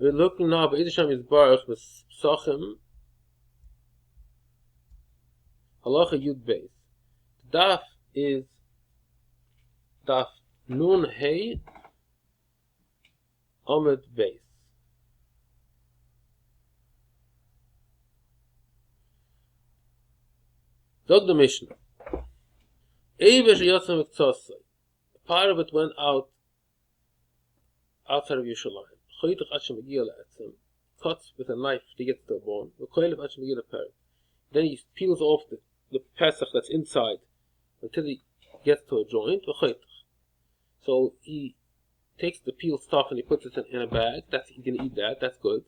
We're looking now by Idisham is Baruch pesachim halacha yud beis. Daf is daf nun hey Amud beis. Zog the Mishnah. Part of it went outside of Yerushalayim. Cuts with a knife to get to the bone. Then he peels off the pesach that's inside until he gets to a joint. So he takes the peeled stuff and he puts it in a bag. He can eat that. That's good.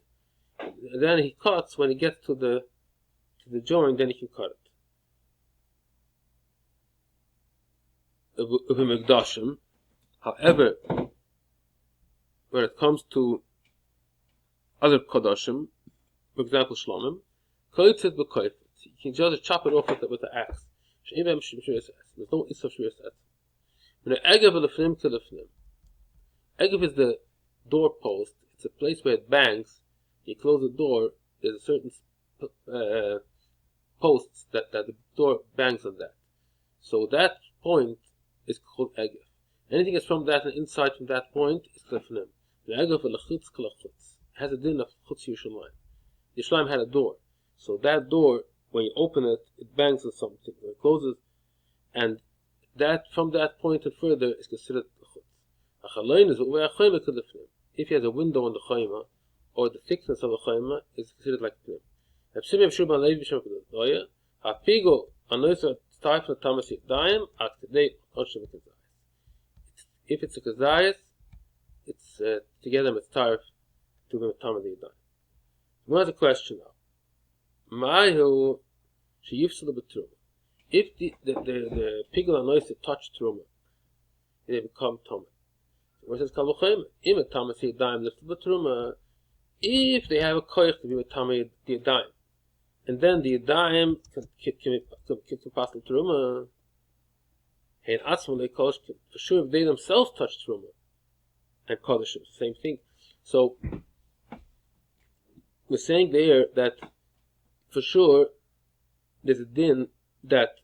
And then he cuts when he gets to the joint. Then he can cut it. However, when it comes to other kodashim, for example shlomim, you can just chop it off with the axe. There's no issue of shviras etzem. Egev is the doorpost. It's a place where it bangs. You close the door. There's a certain posts that the door bangs on that. So that point is called Egev. Anything that's from that and inside from that point is klefnim. The Egev l'chutz klachutz has a din of chutz Yerushalayim. Yerushalayim had a door, so that door, when you open it, it bangs on something. When it closes, and that from that point and further is considered chutz. If he has a window on the chayma, or the thickness of the chayma is considered like pnim. If it's a kazayas, it's together with tarif to be tam the yadayim. What's the question now? Mahu sheyifsel b'truma. If the pigul anois touch truma, they become tamid. What says kaluchayim? Im tamas yadayim lifted b'truma. If they have a koich to be with tamid the yadayim, and then the yadayim can pass the truma. For sure, if they themselves touch truma and kodashim, same thing. So we're saying there that for sure there's a din that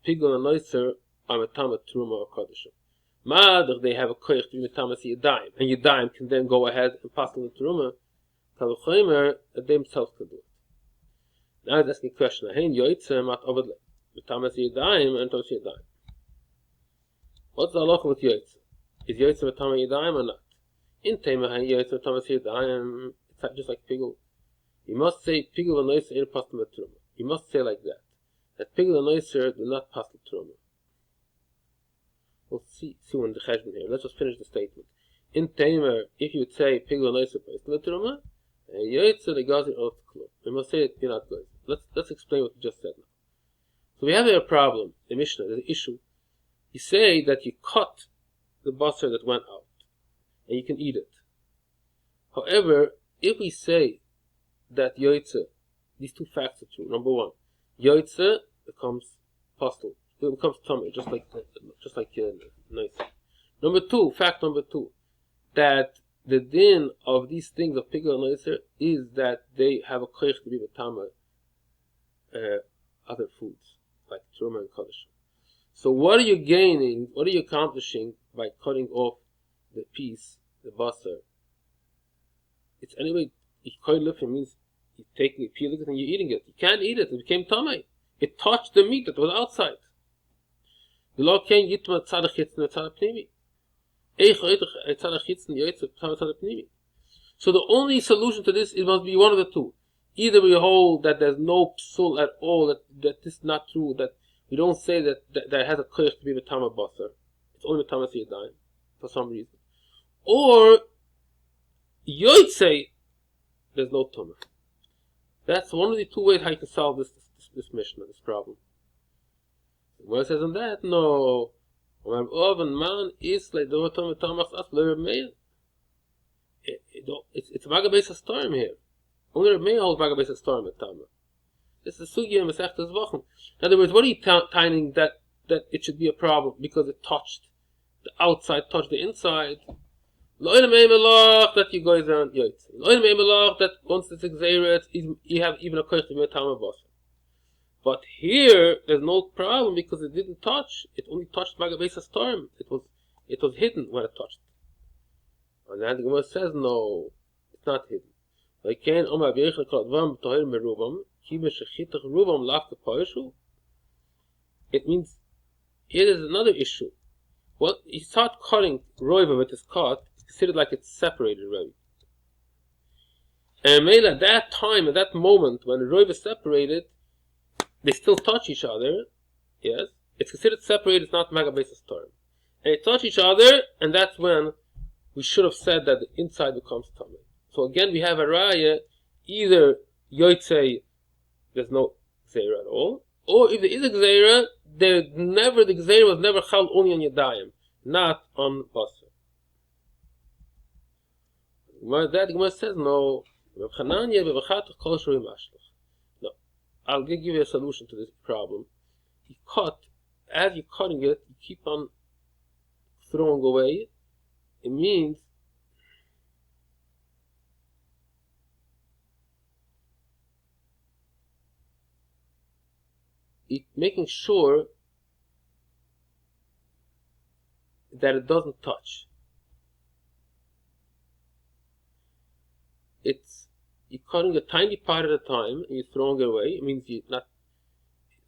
pigul and noiser are metamat truma or kodashim. Ma'adach they have a koich to be metamat yadayim, and yadayim can then go ahead and pass on the truma. Kaluchaymer that they themselves can do it. Now I'm asking a question. Hein yoytze mat avadle metamat yadayim and metamat yadayim. What's the halacha with Yotze? Is Yotze Matama Yadayim or not? In Tema Yotze Matama Yadayim, it's just like Pigul. You must say Pigul and Noiser in Pastor Truma. You must say like that. That Pigul and Noiser do not pass the Truma. We'll see when the Cheshbon here. Let's just finish the statement. In Tema, if you would say Pigul and Noiser pass the Truma, Yotze the Gazi of the club. You must say it, you're not good. Let's explain what we just said now. So we have here a problem. The Mishnah, there's an issue. You say that you cut the basar that went out, and you can eat it. However, if we say that yoytze, these two facts are true. Number one, yoytze becomes pastel. It becomes tummy, just like nice. Number two, fact number two, that the din of these things of pigul and noiser is that they have a koich to be with tama other foods like truma and kodesh. So what are you gaining? What are you accomplishing by cutting off the piece, the basar? It's anyway. It means you're taking it, peeling it, and you're eating it. You can't eat it. It became tamei. It touched the meat that was outside. The law can't get to tzadach chitzin and tzadach pnimi. So the only solution to this, it must be one of the two. Either we hold that there's no psul at all, that this is not true, that we don't say that it has a koich to be the tama basar. It's only the tama yadayim for some reason. Or you'd say there's no tama. That's one of the two ways how you can solve this Mishnah, this problem. Where it says on that, no. It's Magabes storm here. Only Reb Meir holds Magabes storm at Tama. This is Sugya and Masechtas Vachim. In other words, what are you tying that it should be a problem because it touched the outside, touched the inside? Lo'in me'melach that you guys aren't yoytze. Lo'in me'melach that once it's exerat, you have even a koich to be a tamavos. But here, there's no problem because it didn't touch. It only touched Magabesa storm. It was hidden when it touched. And then the Gemara says, no, it's not hidden. It means it is another issue. Well, you start cutting roiva with his cut, it's considered like it's separated already. And maybe at that time, at that moment, when the roiva is separated, they still touch each other, yes? It's considered separated, it's not Magabesa storm. And they touch each other, and that's when we should have said that the inside becomes tummy. So again, we have a raya, either yoytze, there's no gzeira at all, or if there is a gzeira, the gzeira was never chal only on yadayim, not on basar. That Gemara says no. No, I'll give you a solution to this problem. You cut, as you're cutting it, you keep on throwing away. It means making sure that it doesn't touch. You're cutting a tiny part at a time and you're throwing it away. It means you're not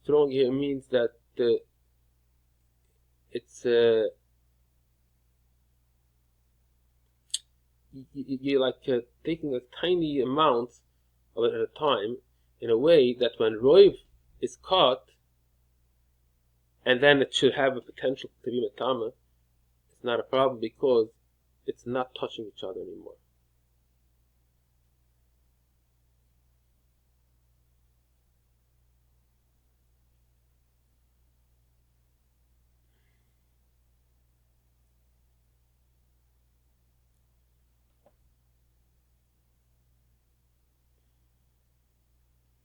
throwing here means that you're like taking a tiny amount of it at a time in a way that when roiv is cut and then it should have a potential to be metama, it's not a problem because it's not touching each other anymore.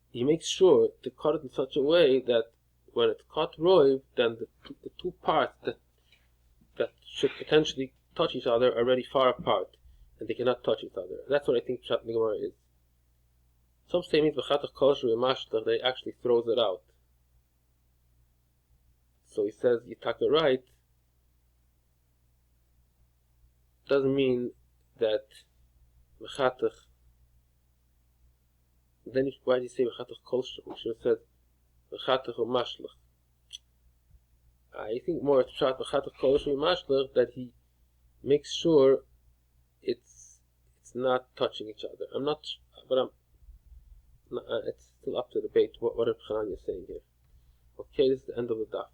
He makes sure to cut it in such a way that when it's cut roiv, then the two parts that should potentially touch each other are already far apart, and they cannot touch each other. That's what I think Pshat Gemara is. Some say means v'chatach kosher v'mashtach, that he actually throws it out. So he says Yitaka right doesn't mean that v'chatach. Then why did he say v'chatach kosher? We should have said v'chatach v'mashlach. I think more it's Pshat v'chatach kosher v'mashlach that he makes sure it's not touching each other. It's still up to debate what Reb Chanan is saying here. Okay, this is the end of the daf.